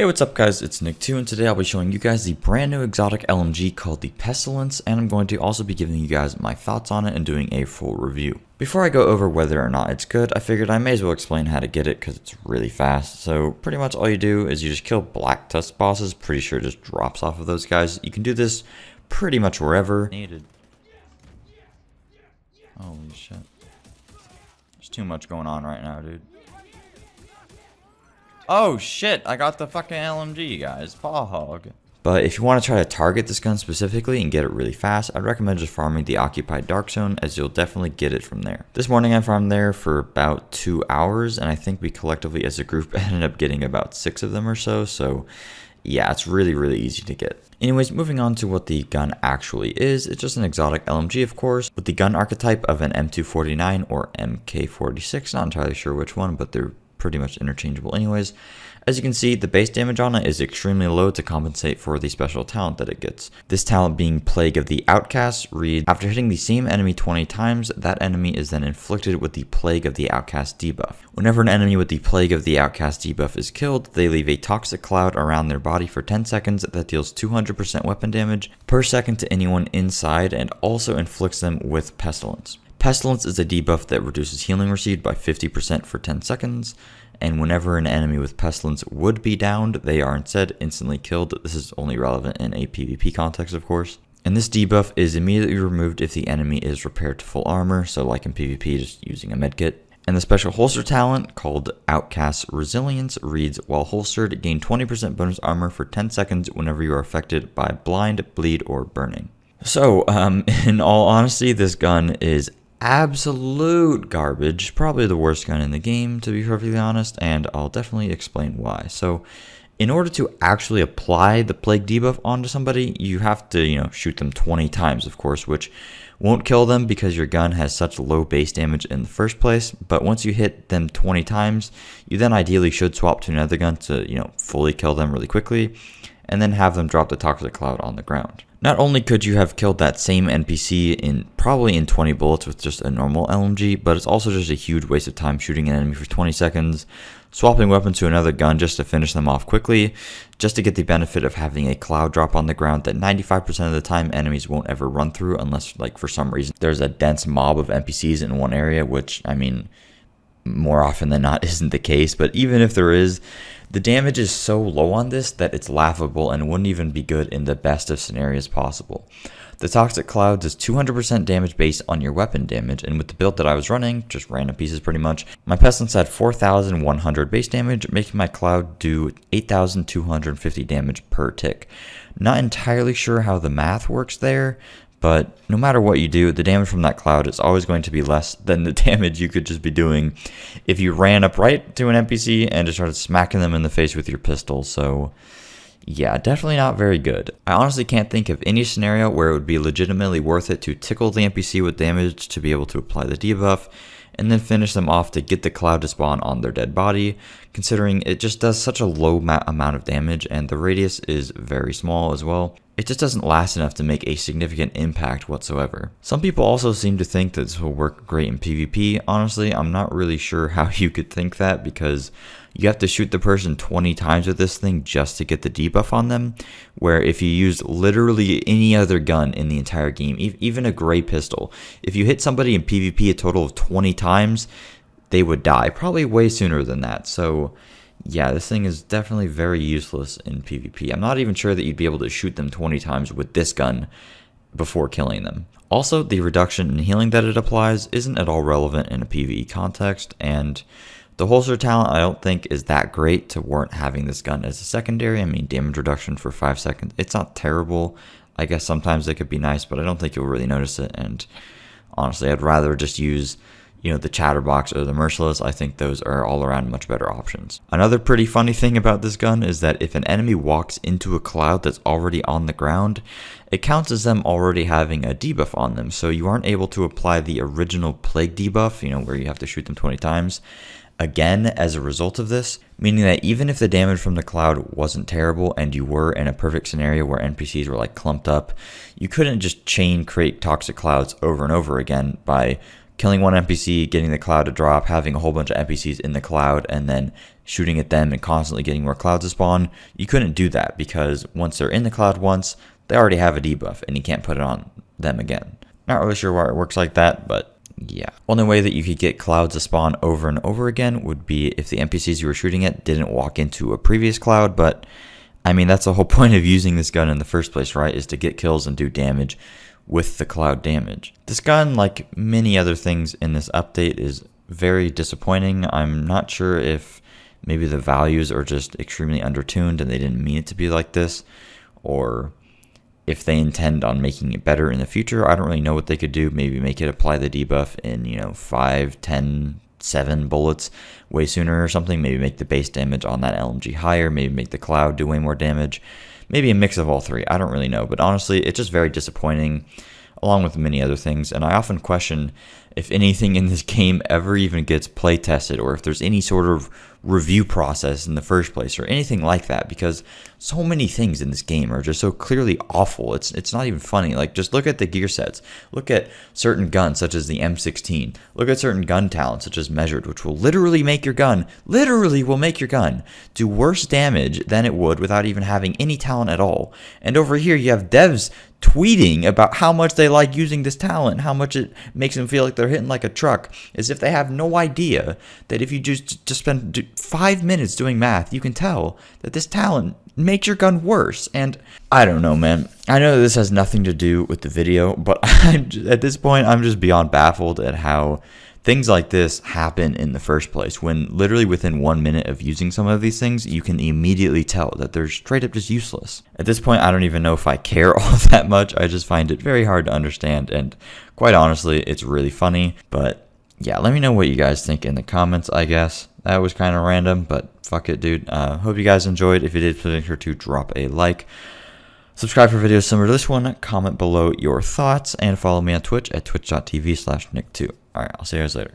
Hey, what's up guys, it's Nick2 and today I'll be showing you guys the brand new exotic LMG called the Pestilence, and I'm going to also be giving you guys my thoughts on it and doing a full review. Before I go over whether or not it's good, I figured I may as well explain how to get it because it's really fast. So pretty much all you do is you just kill black tusk bosses, pretty sure it just drops off of those guys. You can do this pretty much wherever needed. Holy shit. There's too much going on right now, dude. Oh shit, I got the fucking LMG, guys. Paw hog. But if you want to try to target this gun specifically and get it really fast, I'd recommend just farming the occupied dark zone, as you'll definitely get it from there. This morning I farmed there for about 2 hours, and I think we collectively as a group ended up getting about 6 of them or so. So yeah, it's really easy to get. Anyways, moving on to what the gun actually is. It's just an exotic LMG, of course, with the gun archetype of an M249 or MK46. Not entirely sure which one, but they're pretty much interchangeable anyways. As you can see, the base damage on it is extremely low to compensate for the special talent that it gets. This talent being Plague of the Outcast reads, after hitting the same enemy 20 times, that enemy is then inflicted with the Plague of the Outcast debuff. Whenever an enemy with the Plague of the Outcast debuff is killed, they leave a toxic cloud around their body for 10 seconds that deals 200% weapon damage per second to anyone inside and also inflicts them with Pestilence. Pestilence is a debuff that reduces healing received by 50% for 10 seconds, and whenever an enemy with Pestilence would be downed, they are instead instantly killed. This is only relevant in a PvP context, of course. And this debuff is immediately removed if the enemy is repaired to full armor, so like in PvP, just using a medkit. And the special holster talent, called Outcast Resilience, reads, while holstered, gain 20% bonus armor for 10 seconds whenever you are affected by blind, bleed, or burning. So, in all honesty, this gun is absolute garbage, probably the worst gun in the game, to be perfectly honest, and I'll definitely explain why. So in order to actually apply the Plague debuff onto somebody, you have to, shoot them 20 times, of course, which won't kill them because your gun has such low base damage in the first place. But once you hit them 20 times, you then ideally should swap to another gun to, fully kill them really quickly, and then have them drop the toxic cloud on the ground. Not only could you have killed that same NPC probably in 20 bullets with just a normal LMG, but it's also just a huge waste of time shooting an enemy for 20 seconds, swapping weapons to another gun just to finish them off quickly, just to get the benefit of having a cloud drop on the ground that 95% of the time enemies won't ever run through unless, like, for some reason there's a dense mob of NPCs in one area, which, I mean, more often than not isn't the case. But even if there is, the damage is so low on this that it's laughable and wouldn't even be good in the best of scenarios possible. The Toxic Cloud does 200% damage based on your weapon damage, and with the build that I was running, just random pieces pretty much, my Pestilence had 4,100 base damage, making my Cloud do 8,250 damage per tick. Not entirely sure how the math works there, but no matter what you do, the damage from that cloud is always going to be less than the damage you could just be doing if you ran up right to an NPC and just started smacking them in the face with your pistol. So yeah, definitely not very good. I honestly can't think of any scenario where it would be legitimately worth it to tickle the NPC with damage to be able to apply the debuff and then finish them off to get the cloud to spawn on their dead body, considering it just does such a low amount of damage and the radius is very small as well. It just doesn't last enough to make a significant impact whatsoever. Some people also seem to think that this will work great in PvP. Honestly, I'm not really sure how you could think that, because you have to shoot the person 20 times with this thing just to get the debuff on them, where if you used literally any other gun in the entire game, even a gray pistol, if you hit somebody in PvP a total of 20 times, they would die, probably way sooner than that. So yeah, this thing is definitely very useless in PvP. I'm not even sure that you'd be able to shoot them 20 times with this gun before killing them. Also, the reduction in healing that it applies isn't at all relevant in a PvE context, and the holster talent I don't think is that great to warrant having this gun as a secondary. I mean, damage reduction for 5 seconds, it's not terrible. I guess sometimes it could be nice, but I don't think you'll really notice it, and honestly, I'd rather just use the Chatterbox or the Merciless. I think those are all around much better options. Another pretty funny thing about this gun is that if an enemy walks into a cloud that's already on the ground, it counts as them already having a debuff on them, so you aren't able to apply the original Plague debuff, where you have to shoot them 20 times, again as a result of this, meaning that even if the damage from the cloud wasn't terrible and you were in a perfect scenario where NPCs were like clumped up, you couldn't just chain create toxic clouds over and over again by killing one NPC, getting the cloud to drop, having a whole bunch of NPCs in the cloud, and then shooting at them and constantly getting more clouds to spawn. You couldn't do that because once they're in the cloud once, they already have a debuff and you can't put it on them again. Not really sure why it works like that, but yeah. Only way that you could get clouds to spawn over and over again would be if the NPCs you were shooting at didn't walk into a previous cloud, but I mean, that's the whole point of using this gun in the first place, right? Is to get kills and do damage with the cloud damage. This gun, like many other things in this update, is very disappointing. I'm not sure if maybe the values are just extremely undertuned and they didn't mean it to be like this, or if they intend on making it better in the future. I don't really know what they could do. Maybe make it apply the debuff in 5, 10, 7 bullets way sooner or something. Maybe make the base damage on that LMG higher. Maybe make the cloud do way more damage. Maybe a mix of all three. I don't really know. But honestly, it's just very disappointing, along with many other things. And I often question if anything in this game ever even gets play tested, or if there's any sort of review process in the first place or anything like that, because so many things in this game are just so clearly awful. It's not even funny. Like, just look at the gear sets. Look at certain guns such as the M16. Look at certain gun talents such as Measured, which will literally make your gun do worse damage than it would without even having any talent at all. And over here you have devs tweeting about how much they like using this talent, how much it makes them feel like they're hitting like a truck, as if they have no idea that if you just spend 5 minutes doing math, you can tell that this talent makes your gun worse. And I don't know, man. I know this has nothing to do with the video, but at this point, I'm just beyond baffled at how things like this happen in the first place, when literally within 1 minute of using some of these things, you can immediately tell that they're straight up just useless. At this point, I don't even know if I care all that much. I just find it very hard to understand, and quite honestly, it's really funny. But yeah, let me know what you guys think in the comments, I guess. That was kind of random, but fuck it, dude. Hope you guys enjoyed. If you did, please make sure to drop a like. Subscribe for videos similar to this one, comment below your thoughts, and follow me on Twitch at twitch.tv/nick2. Alright, I'll see you guys later.